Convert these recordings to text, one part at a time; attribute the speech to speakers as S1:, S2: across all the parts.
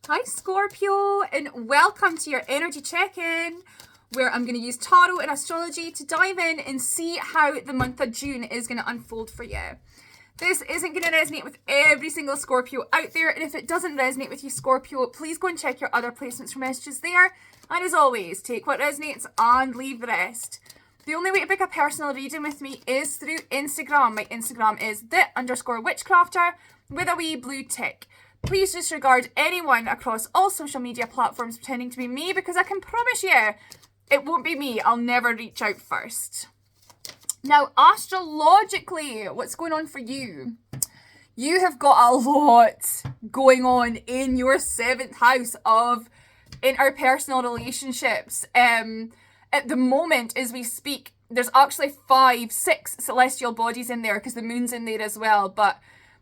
S1: Hi Scorpio, and welcome to your energy check-in, where I'm going to use tarot and astrology to dive in and see how the month of June is going to unfold for you. This isn't going to resonate with every single Scorpio out there, and if it doesn't resonate with you, Scorpio, please go and check your other placements for messages there. And as always, take what resonates and leave the rest. The only way to book a personal reading with me is through Instagram. My Instagram is the_witchcrafter with a wee blue tick. Please disregard anyone across all social media platforms pretending to be me, because I can promise you it won't be me. I'll never reach out first. Now, astrologically, what's going on for you? You have got a lot going on in your 7th house of interpersonal relationships. At the moment, as we speak, there's actually 6 celestial bodies in there because the moon's in there as well, but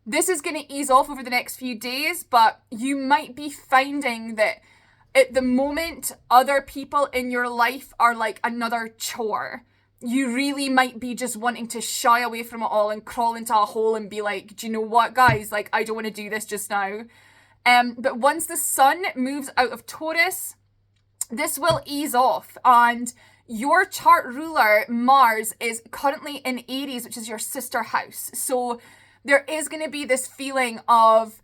S1: this is going to ease off over the next few days, but you might be finding that at the moment, other people in your life are like another chore. You really might be just wanting to shy away from it all and crawl into a hole and be like, do you know what, guys? Like, I don't want to do this just now. But once the sun moves out of Taurus, this will ease off, and your chart ruler, Mars, is currently in Aries, which is your sister house. So there is going to be this feeling of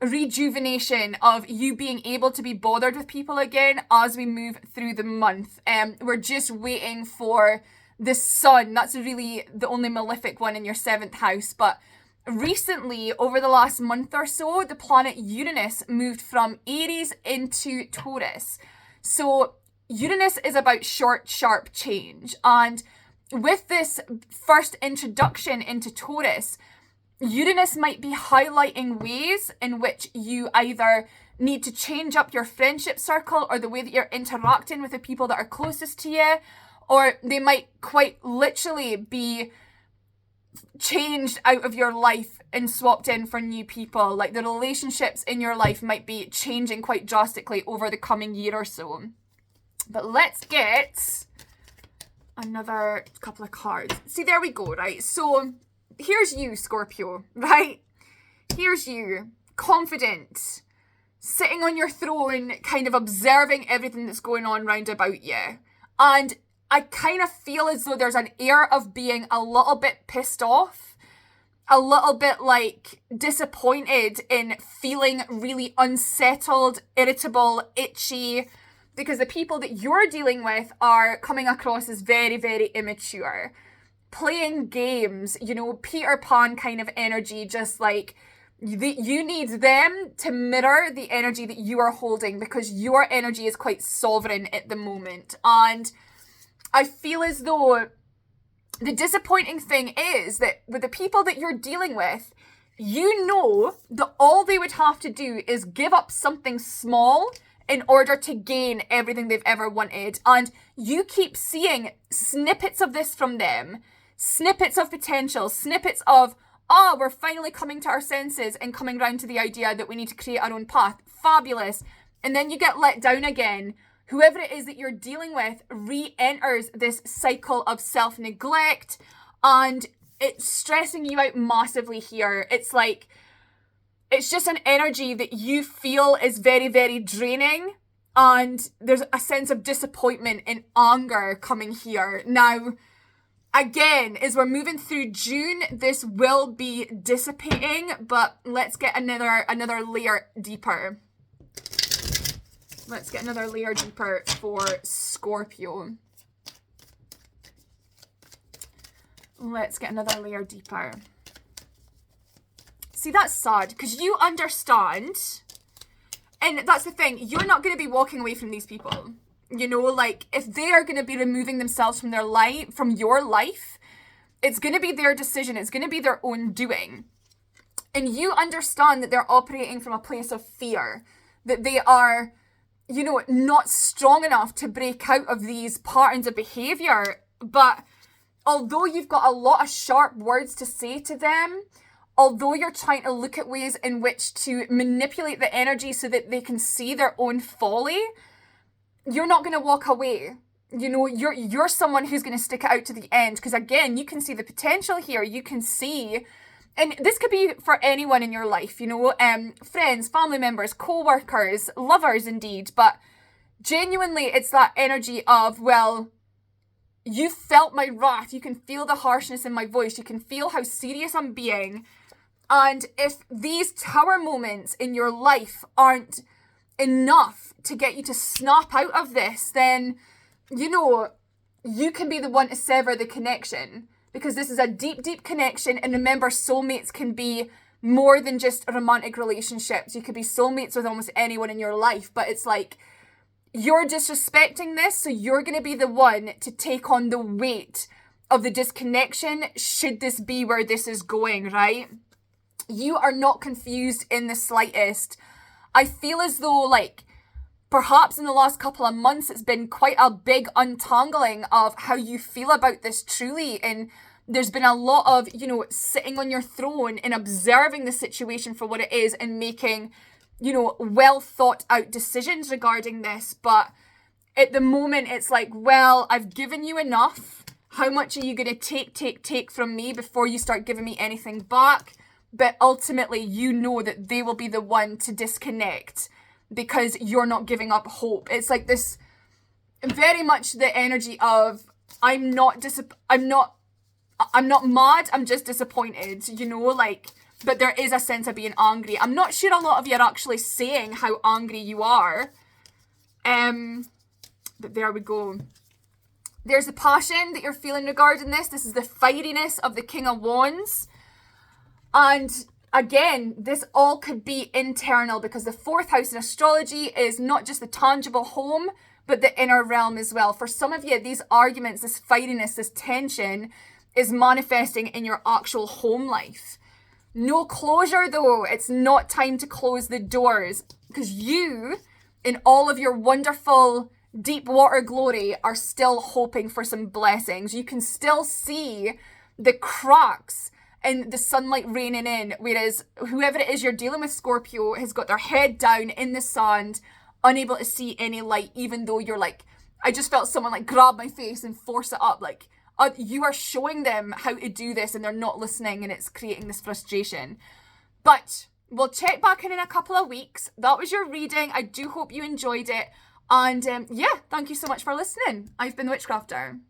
S1: rejuvenation, of you being able to be bothered with people again as we move through the month. We're just waiting for the sun. That's really the only malefic one in your 7th house. But recently, over the last month or so, the planet Uranus moved from Aries into Taurus. So Uranus is about short, sharp change. And with this first introduction into Taurus, Uranus might be highlighting ways in which you either need to change up your friendship circle or the way that you're interacting with the people that are closest to you, or they might quite literally be changed out of your life and swapped in for new people. Like, the relationships in your life might be changing quite drastically over the coming year or so. But let's get another couple of cards. See, there we go, right? So here's you, Scorpio, right? Here's you, confident, sitting on your throne, kind of observing everything that's going on round about you. And I kind of feel as though there's an air of being a little bit pissed off, a little bit like disappointed, in feeling really unsettled, irritable, itchy, because the people that you're dealing with are coming across as very, very immature. Playing games, Peter Pan kind of energy, just like you need them to mirror the energy that you are holding, because your energy is quite sovereign at the moment. And I feel as though the disappointing thing is that with the people that you're dealing with, you know that all they would have to do is give up something small in order to gain everything they've ever wanted. And you keep seeing snippets of this from them. Snippets of potential, snippets of, we're finally coming to our senses and coming around to the idea that we need to create our own path. Fabulous. And then you get let down again. Whoever it is that you're dealing with re-enters this cycle of self-neglect, and it's stressing you out massively here. It's like, it's just an energy that you feel is very, very draining, and there's a sense of disappointment and anger coming here. Now, again, as we're moving through June, this will be dissipating, but let's get another layer deeper. Let's get another layer deeper for Scorpio. Let's get another layer deeper. See, that's sad, because you understand, and that's the thing, you're not going to be walking away from these people. Like, if they are going to be removing themselves from from your life, it's going to be their decision. It's going to be their own doing. And you understand that they're operating from a place of fear, that they are, not strong enough to break out of these patterns of behavior. But although you've got a lot of sharp words to say to them, although you're trying to look at ways in which to manipulate the energy so that they can see their own folly, you're not going to walk away. You're someone who's going to stick it out to the end, because again, you can see the potential here. You can see and this could be for anyone in your life, you know, friends, family members, co-workers, lovers indeed, but genuinely it's that energy of, well, you felt my wrath, you can feel the harshness in my voice, you can feel how serious I'm being, and if these tower moments in your life aren't enough to get you to snap out of this, then, you know, you can be the one to sever the connection, because this is a deep, deep connection. And remember, soulmates can be more than just romantic relationships. You could be soulmates with almost anyone in your life, but it's like, you're disrespecting this, so you're going to be the one to take on the weight of the disconnection should this be where this is going, right? You are not confused in the slightest. I feel as though, like, perhaps in the last couple of months, it's been quite a big untangling of how you feel about this truly. And there's been a lot of, you know, sitting on your throne and observing the situation for what it is and making, you know, well thought out decisions regarding this. But at the moment, it's like, well, I've given you enough. How much are you going to take from me before you start giving me anything back? But ultimately, you know that they will be the one to disconnect because you're not giving up hope. It's like this, very much the energy of, I'm not mad, I'm just disappointed, you know, like, but there is a sense of being angry. I'm not sure a lot of you are actually saying how angry you are. But there we go. There's the passion that you're feeling regarding this. This is the fieriness of the King of Wands. And again, this all could be internal, because the 4th house in astrology is not just the tangible home, but the inner realm as well. For some of you, these arguments, this fieriness, this tension is manifesting in your actual home life. No closure though. It's not time to close the doors, because you, in all of your wonderful deep water glory, are still hoping for some blessings. You can still see the cracks and the sunlight raining in, whereas whoever it is you're dealing with, Scorpio, has got their head down in the sand, unable to see any light, even though you're like, I just felt someone like grab my face and force it up. Like, you are showing them how to do this and they're not listening, and it's creating this frustration. But we'll check back in a couple of weeks. That was your reading. I do hope you enjoyed it. And yeah, thank you so much for listening. I've been the Witchcrafter.